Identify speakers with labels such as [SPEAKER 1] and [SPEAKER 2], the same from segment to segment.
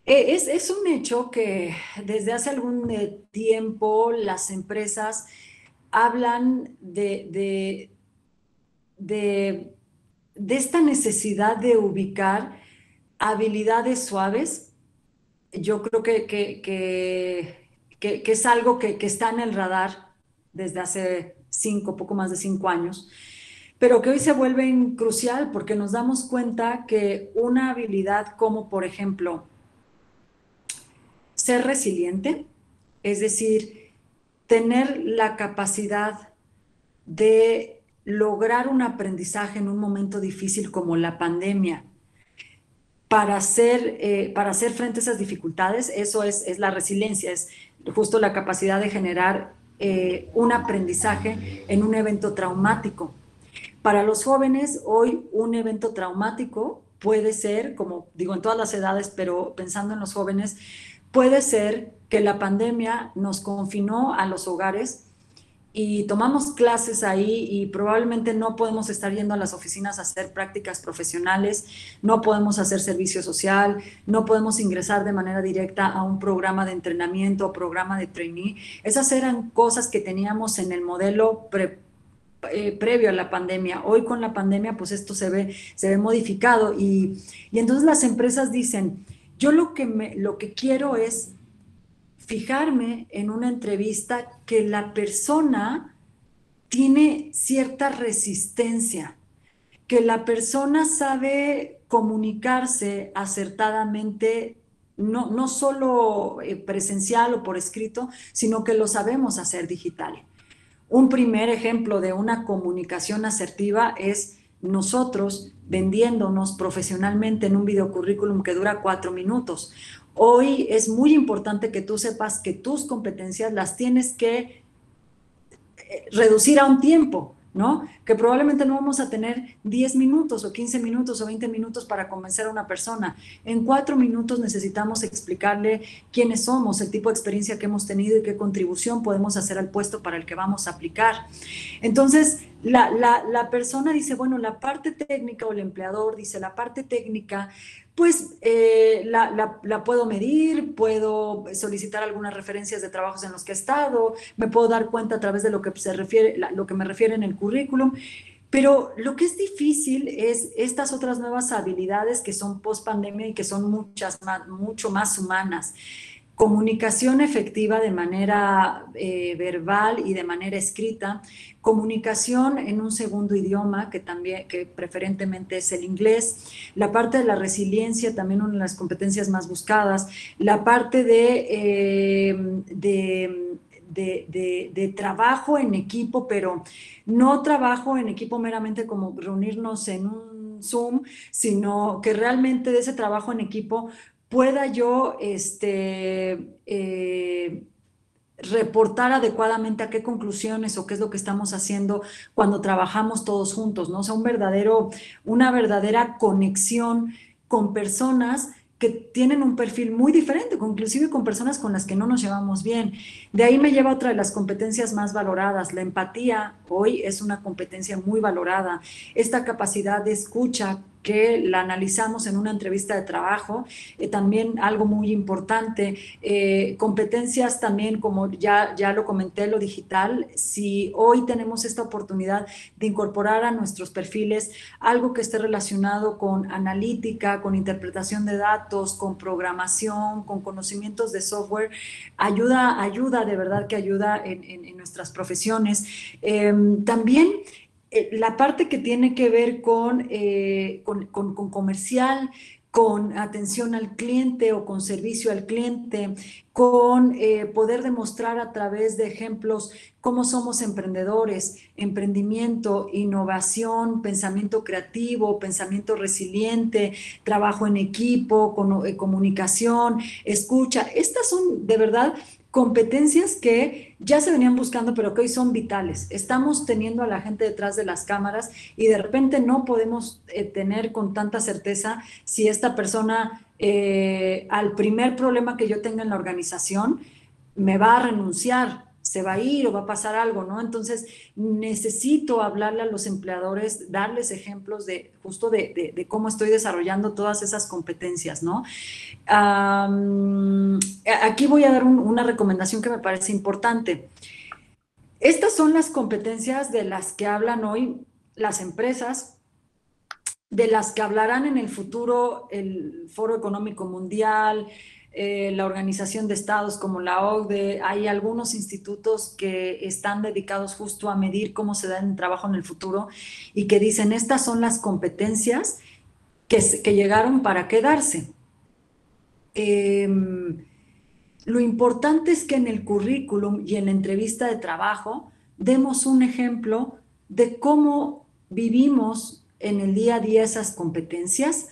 [SPEAKER 1] Es un hecho que desde hace algún tiempo las empresas hablan de, de esta necesidad de ubicar habilidades suaves. Yo creo que es algo que está en el radar desde hace poco más de 5 años, pero que hoy se vuelve crucial porque nos damos cuenta que una habilidad como, por ejemplo, ser resiliente, es decir, tener la capacidad de lograr un aprendizaje en un momento difícil como la pandemia, para hacer frente a esas dificultades. Eso es la resiliencia, es justo la capacidad de generar un aprendizaje en un evento traumático. Para los jóvenes, hoy un evento traumático puede ser, como digo, en todas las edades, pero pensando en los jóvenes, puede ser que la pandemia nos confinó a los hogares y tomamos clases ahí y probablemente no podemos estar yendo a las oficinas a hacer prácticas profesionales, no podemos hacer servicio social, no podemos ingresar de manera directa a un programa de entrenamiento o programa de trainee. Esas eran cosas que teníamos en el modelo previo a la pandemia. Hoy con la pandemia, pues esto se ve modificado y entonces las empresas dicen, yo lo que quiero es fijarme en una entrevista que la persona tiene cierta resistencia, que la persona sabe comunicarse acertadamente, no solo presencial o por escrito, sino que lo sabemos hacer digital. Un primer ejemplo de una comunicación asertiva es nosotros vendiéndonos profesionalmente en un videocurrículum que dura 4 minutos. Hoy es muy importante que tú sepas que tus competencias las tienes que reducir a un tiempo, ¿no? Que probablemente no vamos a tener 10 minutos o 15 minutos o 20 minutos para convencer a una persona. En 4 minutos necesitamos explicarle quiénes somos, el tipo de experiencia que hemos tenido y qué contribución podemos hacer al puesto para el que vamos a aplicar. Entonces, la persona dice, bueno, la parte técnica o el empleador dice, la parte técnica, pues la puedo medir, puedo solicitar algunas referencias de trabajos en los que he estado, me puedo dar cuenta a través de lo que se refiere, lo que me refiere en el currículum, pero lo que es difícil es estas otras nuevas habilidades que son post pandemia y que son mucho más humanas. Comunicación efectiva de manera verbal y de manera escrita, comunicación en un segundo idioma que también, que preferentemente es el inglés, la parte de la resiliencia, también una de las competencias más buscadas, la parte de trabajo en equipo, pero no trabajo en equipo meramente como reunirnos en un Zoom, sino que realmente de ese trabajo en equipo pueda yo reportar adecuadamente a qué conclusiones o qué es lo que estamos haciendo cuando trabajamos todos juntos, ¿no? O sea, una verdadera conexión con personas que tienen un perfil muy diferente, inclusive con personas con las que no nos llevamos bien. De ahí me lleva otra de las competencias más valoradas. La empatía hoy es una competencia muy valorada. Esta capacidad de escucha que la analizamos en una entrevista de trabajo, también algo muy importante. Competencias también, como ya lo comenté, lo digital. Si hoy tenemos esta oportunidad de incorporar a nuestros perfiles algo que esté relacionado con analítica, con interpretación de datos, con programación, con conocimientos de software, ayuda de verdad que ayuda en nuestras profesiones. También la parte que tiene que ver con comercial, con atención al cliente o con servicio al cliente, con poder demostrar a través de ejemplos cómo somos emprendedores, emprendimiento, innovación, pensamiento creativo, pensamiento resiliente, trabajo en equipo, comunicación, escucha. Estas son de verdad competencias que ya se venían buscando, pero que hoy son vitales. Estamos teniendo a la gente detrás de las cámaras y de repente no podemos tener con tanta certeza si esta persona, al primer problema que yo tenga en la organización, me va a renunciar. se va a ir o va a pasar algo, ¿no? Entonces, necesito hablarle a los empleadores, darles ejemplos de justo de cómo estoy desarrollando todas esas competencias, ¿no? Aquí voy a dar una recomendación que me parece importante. Estas son las competencias de las que hablan hoy las empresas, de las que hablarán en el futuro el Foro Económico Mundial, la Organización de Estados como la OCDE. Hay algunos institutos que están dedicados justo a medir cómo se da el trabajo en el futuro y que dicen, estas son las competencias que llegaron para quedarse. Lo importante es que en el currículum y en la entrevista de trabajo demos un ejemplo de cómo vivimos en el día a día esas competencias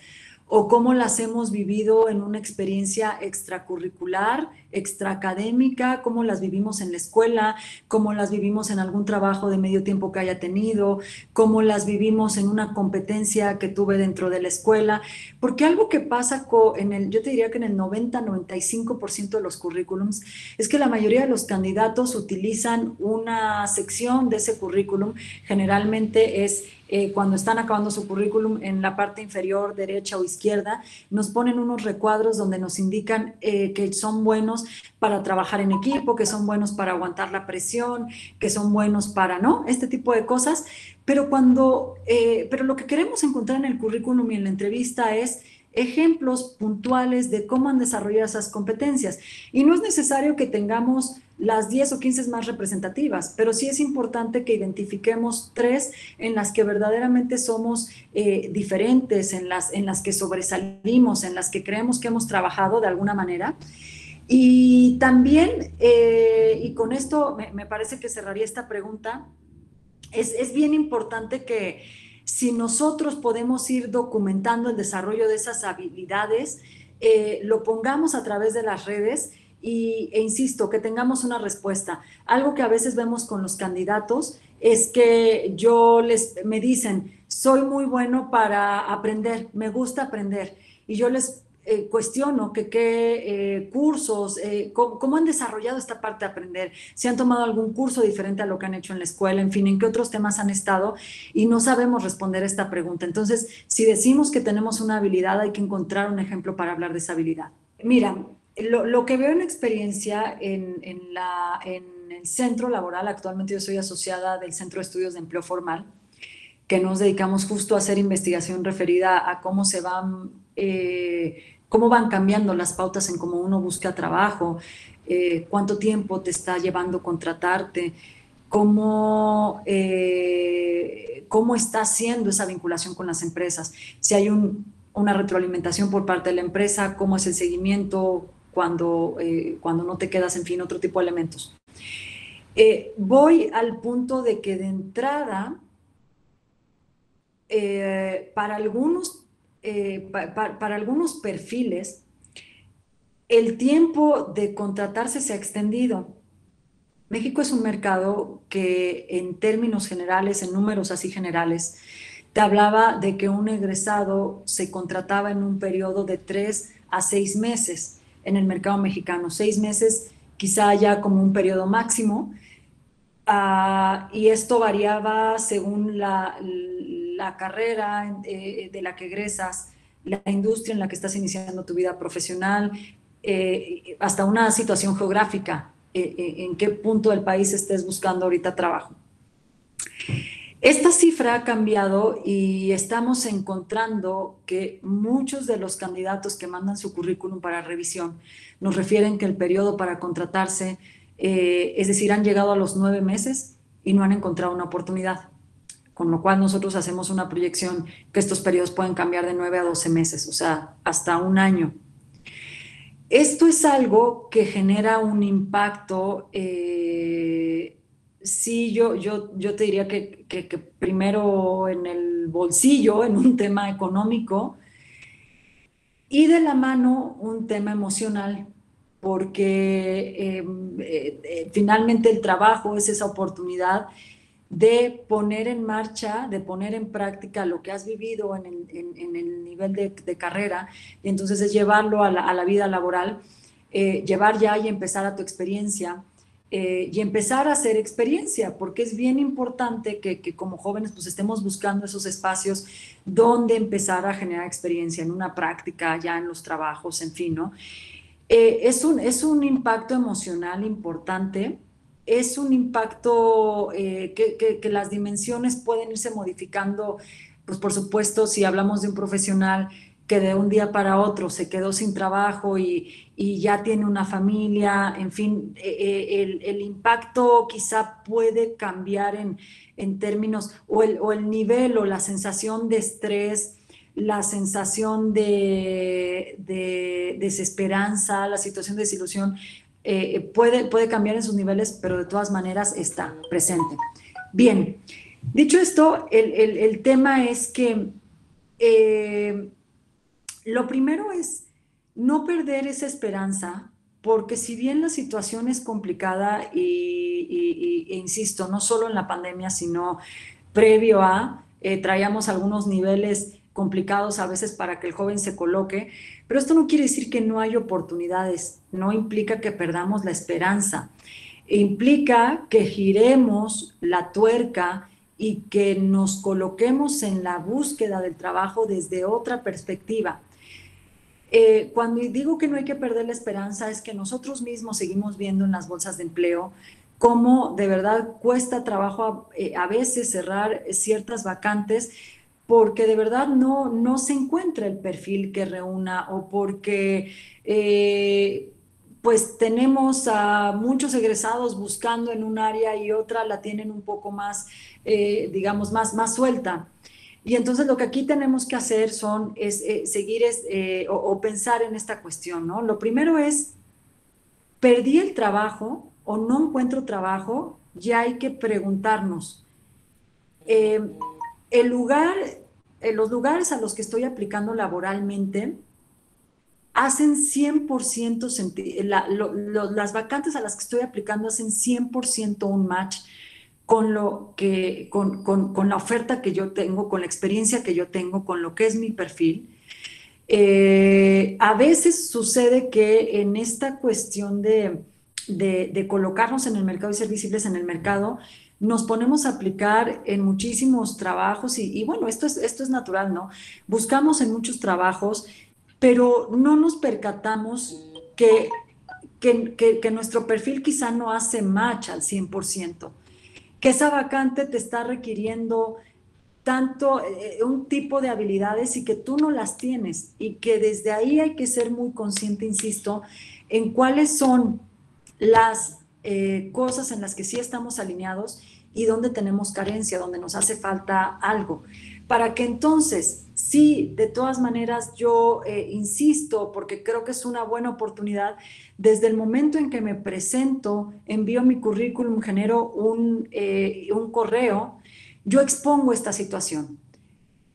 [SPEAKER 1] o cómo las hemos vivido en una experiencia extracurricular, extraacadémica, cómo las vivimos en la escuela, cómo las vivimos en algún trabajo de medio tiempo que haya tenido, cómo las vivimos en una competencia que tuve dentro de la escuela, porque algo que pasa yo te diría que en el 90-95% de los currículums es que la mayoría de los candidatos utilizan una sección de ese currículum, generalmente es cuando están acabando su currículum, en la parte inferior, derecha o izquierda, nos ponen unos recuadros donde nos indican que son buenos para trabajar en equipo, que son buenos para aguantar la presión, que son buenos para, ¿no? Este tipo de cosas. Pero lo que queremos encontrar en el currículum y en la entrevista es ejemplos puntuales de cómo han desarrollado esas competencias. Y no es necesario que tengamos las 10 o 15 más representativas, pero sí es importante que identifiquemos 3 en las que verdaderamente somos diferentes, en las que sobresalimos, en las que creemos que hemos trabajado de alguna manera. Y también, y con esto me parece que cerraría esta pregunta, es bien importante que si nosotros podemos ir documentando el desarrollo de esas habilidades, lo pongamos a través de las redes e insisto, que tengamos una respuesta. Algo que a veces vemos con los candidatos es que me dicen, soy muy bueno para aprender, me gusta aprender. Y yo les cuestiono qué cursos, cómo han desarrollado esta parte de aprender, si han tomado algún curso diferente a lo que han hecho en la escuela, en fin, en qué otros temas han estado y no sabemos responder esta pregunta. Entonces, si decimos que tenemos una habilidad, hay que encontrar un ejemplo para hablar de esa habilidad. Mira, lo que veo en experiencia en el centro laboral, actualmente yo soy asociada del Centro de Estudios de Empleo Formal, que nos dedicamos justo a hacer investigación referida a cómo van cambiando las pautas en cómo uno busca trabajo, cuánto tiempo te está llevando contratarte, cómo está haciendo esa vinculación con las empresas, si hay una retroalimentación por parte de la empresa, cómo es el seguimiento cuando no te quedas, en fin, otro tipo de elementos. Voy al punto de que de entrada, para algunos perfiles, el tiempo de contratarse se ha extendido. México es un mercado que en términos generales, en números así generales, te hablaba de que un egresado se contrataba en un periodo de 3 a 6 meses en el mercado mexicano. 6 meses quizá ya como un periodo máximo. Y esto variaba según la carrera de la que egresas, la industria en la que estás iniciando tu vida profesional, hasta una situación geográfica, en qué punto del país estés buscando ahorita trabajo. Esta cifra ha cambiado y estamos encontrando que muchos de los candidatos que mandan su currículum para revisión nos refieren que el periodo para contratarse, es decir, han llegado a los 9 meses y no han encontrado una oportunidad, con lo cual nosotros hacemos una proyección que estos periodos pueden cambiar de 9 a 12 meses, o sea, hasta un año. Esto es algo que genera un impacto, sí, yo te diría que primero en el bolsillo, en un tema económico, y de la mano un tema emocional, porque finalmente el trabajo es esa oportunidad de poner en marcha, de poner en práctica lo que has vivido en el nivel de carrera, y entonces es llevarlo a la vida laboral, llevar ya y empezar a tu experiencia, y empezar a hacer experiencia, porque es bien importante que como jóvenes pues estemos buscando esos espacios donde empezar a generar experiencia en una práctica, ya en los trabajos, en fin, ¿no? Es un impacto emocional importante, es un impacto que las dimensiones pueden irse modificando, pues por supuesto, si hablamos de un profesional que de un día para otro se quedó sin trabajo y ya tiene una familia, en fin, el impacto quizá puede cambiar en términos, o el nivel o la sensación de estrés, la sensación de desesperanza, la situación de desilusión, puede cambiar en sus niveles, pero de todas maneras está presente. Bien, dicho esto, el tema es que eh, lo primero es no perder esa esperanza, porque si bien la situación es complicada e insisto, no solo en la pandemia, sino previo a, traíamos algunos niveles complicados a veces para que el joven se coloque, pero esto no quiere decir que no hay oportunidades, no implica que perdamos la esperanza, implica que giremos la tuerca y que nos coloquemos en la búsqueda del trabajo desde otra perspectiva. Cuando digo que no hay que perder la esperanza es que nosotros mismos seguimos viendo en las bolsas de empleo cómo de verdad cuesta trabajo a veces cerrar ciertas vacantes porque de verdad no se encuentra el perfil que reúna o porque pues tenemos a muchos egresados buscando en un área y otra la tienen un poco más, digamos, más suelta. Y entonces lo que aquí tenemos que hacer es seguir o pensar en esta cuestión, ¿no? Lo primero es, perdí el trabajo o no encuentro trabajo, ya hay que preguntarnos, eh, el lugar, los lugares a los que estoy aplicando laboralmente hacen 100% sentido, las vacantes a las que estoy aplicando hacen 100% un match con con la oferta que yo tengo, con la experiencia que yo tengo, con lo que es mi perfil. A veces sucede que en esta cuestión de colocarnos en el mercado y ser visibles en el mercado, nos ponemos a aplicar en muchísimos trabajos y bueno, esto es natural, ¿no? Buscamos en muchos trabajos, pero no nos percatamos que nuestro perfil quizá no hace match al 100%, que esa vacante te está requiriendo tanto un tipo de habilidades y que tú no las tienes y que desde ahí hay que ser muy consciente, insisto, en cuáles son las cosas en las que sí estamos alineados y donde tenemos carencia, donde nos hace falta algo. Para que entonces, sí, de todas maneras, yo insisto, porque creo que es una buena oportunidad, desde el momento en que me presento, envío mi currículum, genero un correo, yo expongo esta situación.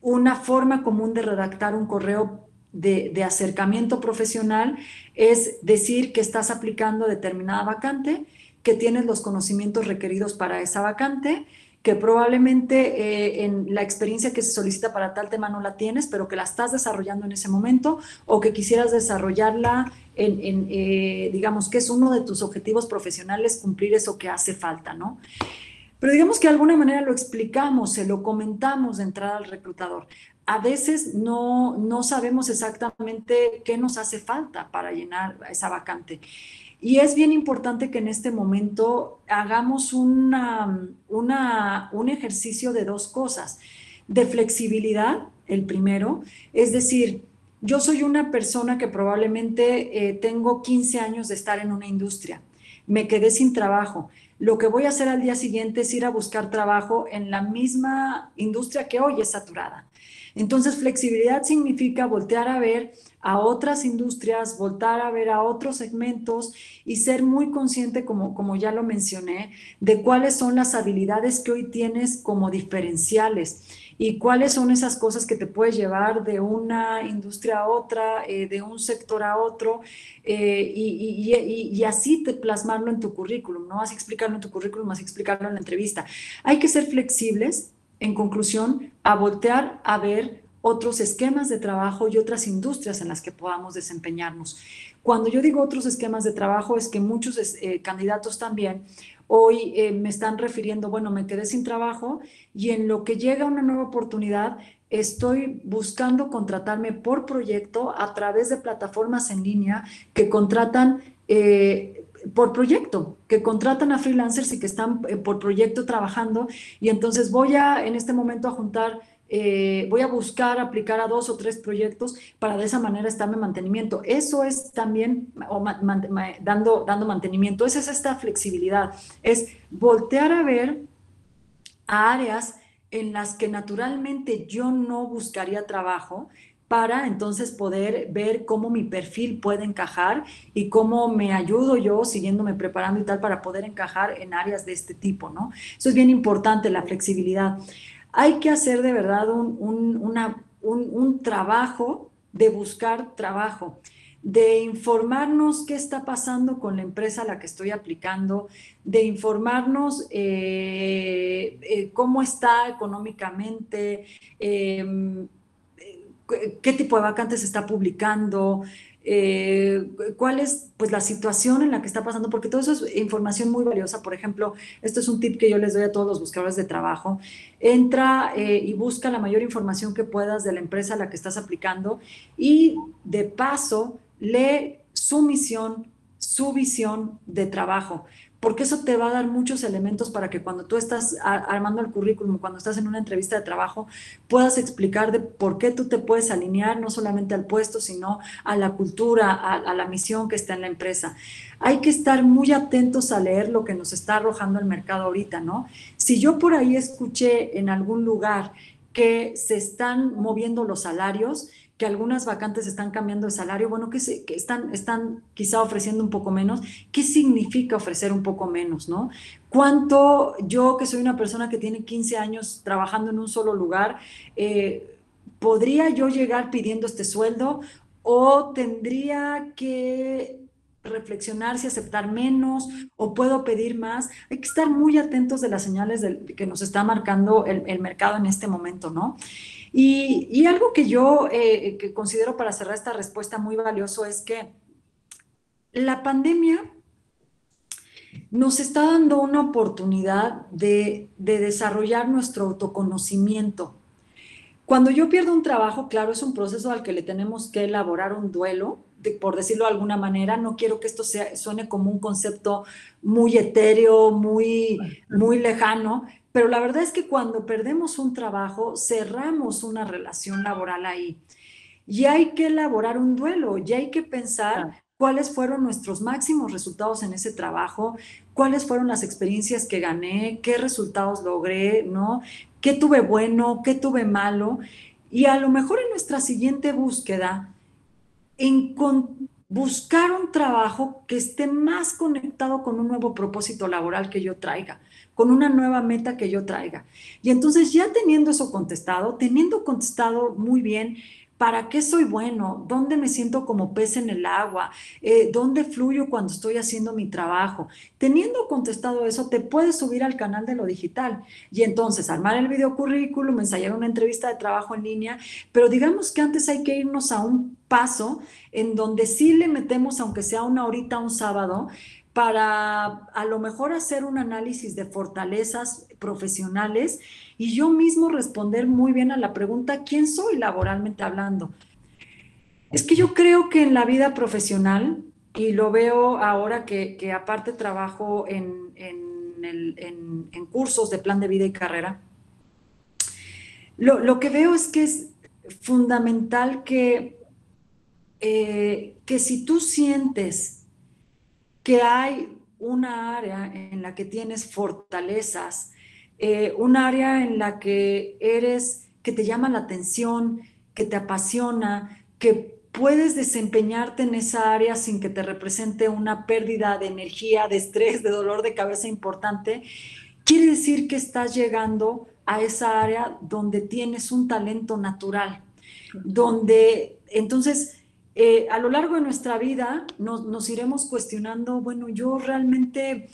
[SPEAKER 1] Una forma común de redactar un correo de acercamiento profesional es decir que estás aplicando determinada vacante, que tienes los conocimientos requeridos para esa vacante, que probablemente en la experiencia que se solicita para tal tema no la tienes, pero que la estás desarrollando en ese momento o que quisieras desarrollarla digamos que es uno de tus objetivos profesionales, cumplir eso que hace falta, ¿no? Pero digamos que de alguna manera lo explicamos, se lo comentamos de entrada al reclutador. A veces no sabemos exactamente qué nos hace falta para llenar esa vacante. Y es bien importante que en este momento hagamos un ejercicio de dos cosas. De flexibilidad, el primero, es decir, yo soy una persona que probablemente tengo 15 años de estar en una industria, me quedé sin trabajo. Lo que voy a hacer al día siguiente es ir a buscar trabajo en la misma industria que hoy es saturada. Entonces, flexibilidad significa voltear a ver a otras industrias, voltar a ver a otros segmentos y ser muy consciente, como ya lo mencioné, de cuáles son las habilidades que hoy tienes como diferenciales y cuáles son esas cosas que te puedes llevar de una industria a otra, de un sector a otro, y así te plasmarlo en tu currículum, ¿no? Así explicarlo en tu currículum, así explicarlo en la entrevista. Hay que ser flexibles, en conclusión, a voltear a ver otros esquemas de trabajo y otras industrias en las que podamos desempeñarnos. Cuando yo digo otros esquemas de trabajo es que muchos candidatos también hoy me están refiriendo, bueno, me quedé sin trabajo y en lo que llega una nueva oportunidad estoy buscando contratarme por proyecto a través de plataformas en línea que contratan por proyecto, que contratan a freelancers y que están por proyecto trabajando, y entonces voy a en este momento a juntar, voy a buscar aplicar a 2 o 3 proyectos para de esa manera estarme mantenimiento. Eso es también, o dando mantenimiento, esa es esta flexibilidad, es voltear a ver a áreas en las que naturalmente yo no buscaría trabajo para entonces poder ver cómo mi perfil puede encajar y cómo me ayudo yo siguiéndome preparando y tal para poder encajar en áreas de este tipo, ¿no? Eso es bien importante, la flexibilidad. Hay que hacer de verdad un trabajo de buscar trabajo, de informarnos qué está pasando con la empresa a la que estoy aplicando, de informarnos cómo está económicamente, qué tipo de vacantes se está publicando, cuál es pues la situación en la que está pasando, porque todo eso es información muy valiosa. Por ejemplo, esto es un tip que yo les doy a todos los buscadores de trabajo. Entra y busca la mayor información que puedas de la empresa a la que estás aplicando y de paso lee su misión, su visión de trabajo, porque eso te va a dar muchos elementos para que cuando tú estás armando el currículum, cuando estás en una entrevista de trabajo, puedas explicar de por qué tú te puedes alinear no solamente al puesto, sino a la cultura, a la misión que está en la empresa. Hay que estar muy atentos a leer lo que nos está arrojando el mercado ahorita, ¿no? Si yo por ahí escuché en algún lugar que se están moviendo los salarios, que algunas vacantes están cambiando de salario, bueno, que están quizá ofreciendo un poco menos. ¿Qué significa ofrecer un poco menos, no? ¿Cuánto yo, que soy una persona que tiene 15 años trabajando en un solo lugar, podría yo llegar pidiendo este sueldo o tendría que reflexionar si aceptar menos o puedo pedir más? Hay que estar muy atentos de las señales que nos está marcando el mercado en este momento, ¿no? Y algo que yo que considero para cerrar esta respuesta muy valioso es que la pandemia nos está dando una oportunidad de desarrollar nuestro autoconocimiento. Cuando yo pierdo un trabajo, claro, es un proceso al que le tenemos que elaborar un duelo, por decirlo de alguna manera. No quiero que esto suene como un concepto muy etéreo, muy lejano, pero la verdad es que cuando perdemos un trabajo, cerramos una relación laboral ahí. Y hay que elaborar un duelo, y hay que pensar cuáles fueron nuestros máximos resultados en ese trabajo, cuáles fueron las experiencias que gané, qué resultados logré, ¿no? ¿Qué tuve bueno, qué tuve malo? Y a lo mejor en nuestra siguiente búsqueda, buscar un trabajo que esté más conectado con un nuevo propósito laboral que yo traiga, con una nueva meta que yo traiga. Y entonces ya teniendo eso contestado, teniendo contestado muy bien, ¿para qué soy bueno? ¿Dónde me siento como pez en el agua? ¿Dónde fluyo cuando estoy haciendo mi trabajo? Teniendo contestado eso, te puedes subir al canal de lo digital y entonces armar el video currículum, ensayar una entrevista de trabajo en línea, pero digamos que antes hay que irnos a un paso en donde sí le metemos, aunque sea una horita un sábado, para a lo mejor hacer un análisis de fortalezas profesionales y yo mismo responder muy bien a la pregunta, ¿quién soy laboralmente hablando? Es que yo creo que en la vida profesional, y lo veo ahora que aparte trabajo en cursos de plan de vida y carrera, lo que veo es que es fundamental que si tú sientes que hay una área en la que tienes fortalezas, un área en la que te llama la atención, que te apasiona, que puedes desempeñarte en esa área sin que te represente una pérdida de energía, de estrés, de dolor de cabeza importante, quiere decir que estás llegando a esa área donde tienes un talento natural, donde entonces a lo largo de nuestra vida nos iremos cuestionando, bueno, yo realmente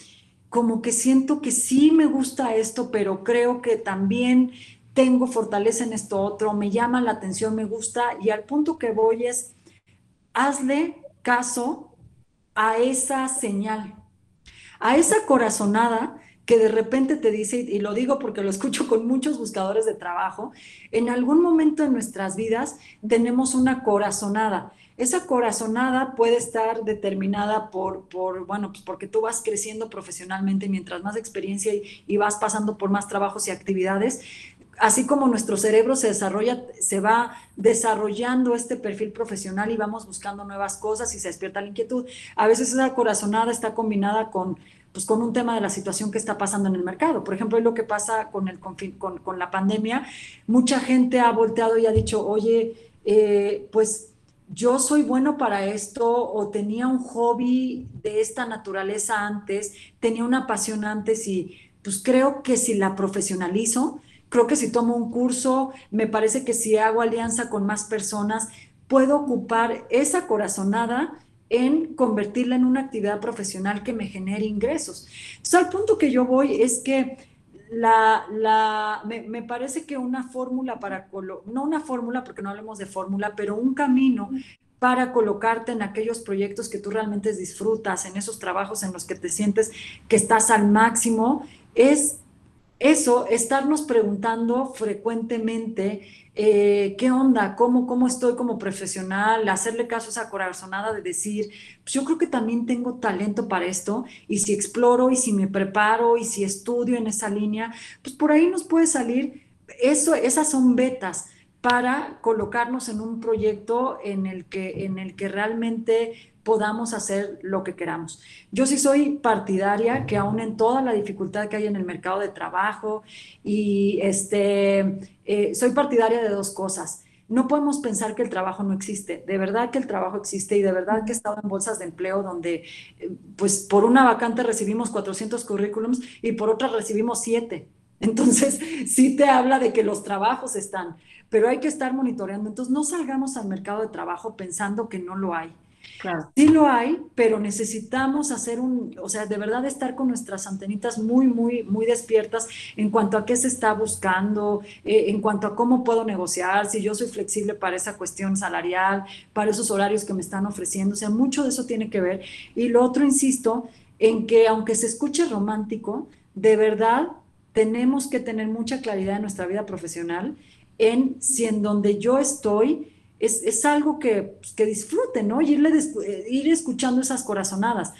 [SPEAKER 1] como que siento que sí me gusta esto, pero creo que también tengo fortaleza en esto otro, me llama la atención, me gusta, y al punto que voy es, hazle caso a esa señal, a esa corazonada que de repente te dice, y lo digo porque lo escucho con muchos buscadores de trabajo, en algún momento en nuestras vidas tenemos una corazonada. Esa corazonada puede estar determinada bueno, pues porque tú vas creciendo profesionalmente mientras más experiencia y vas pasando por más trabajos y actividades, así como nuestro cerebro se desarrolla, se va desarrollando este perfil profesional y vamos buscando nuevas cosas y se despierta la inquietud. A veces esa corazonada está combinada pues con un tema de la situación que está pasando en el mercado. Por ejemplo, lo que pasa con la pandemia, mucha gente ha volteado y ha dicho, oye, pues yo soy bueno para esto, o tenía un hobby de esta naturaleza antes, tenía una pasión antes, y pues creo que si la profesionalizo, creo que si tomo un curso, me parece que si hago alianza con más personas, puedo ocupar esa corazonada en convertirla en una actividad profesional que me genere ingresos. Entonces, al punto que yo voy es que me parece que una fórmula no una fórmula porque no hablemos de fórmula, pero un camino para colocarte en aquellos proyectos que tú realmente disfrutas, en esos trabajos en los que te sientes que estás al máximo, es eso, estarnos preguntando frecuentemente qué onda, cómo estoy como profesional, hacerle caso a esa corazonada de decir, pues yo creo que también tengo talento para esto, y si exploro y si me preparo y si estudio en esa línea, pues por ahí nos puede salir eso. Esas son vetas para colocarnos en un proyecto en el que realmente podamos hacer lo que queramos. Yo sí soy partidaria que aún en toda la dificultad que hay en el mercado de trabajo, y soy partidaria de dos cosas. No podemos pensar que el trabajo no existe. De verdad que el trabajo existe, y de verdad que he estado en bolsas de empleo donde, pues, por una vacante recibimos 400 currículums y por otra recibimos 7. Entonces, sí te habla de que los trabajos están, pero hay que estar monitoreando. Entonces, no salgamos al mercado de trabajo pensando que no lo hay.
[SPEAKER 2] Claro.
[SPEAKER 1] Sí lo hay, pero necesitamos o sea, de verdad estar con nuestras antenitas muy, muy, muy despiertas en cuanto a qué se está buscando, en cuanto a cómo puedo negociar, si yo soy flexible para esa cuestión salarial, para esos horarios que me están ofreciendo. O sea, mucho de eso tiene que ver. Y lo otro, insisto, en que aunque se escuche romántico, de verdad tenemos que tener mucha claridad en nuestra vida profesional en si en donde yo estoy es algo que disfruten, ¿no? Y ir escuchando esas corazonadas.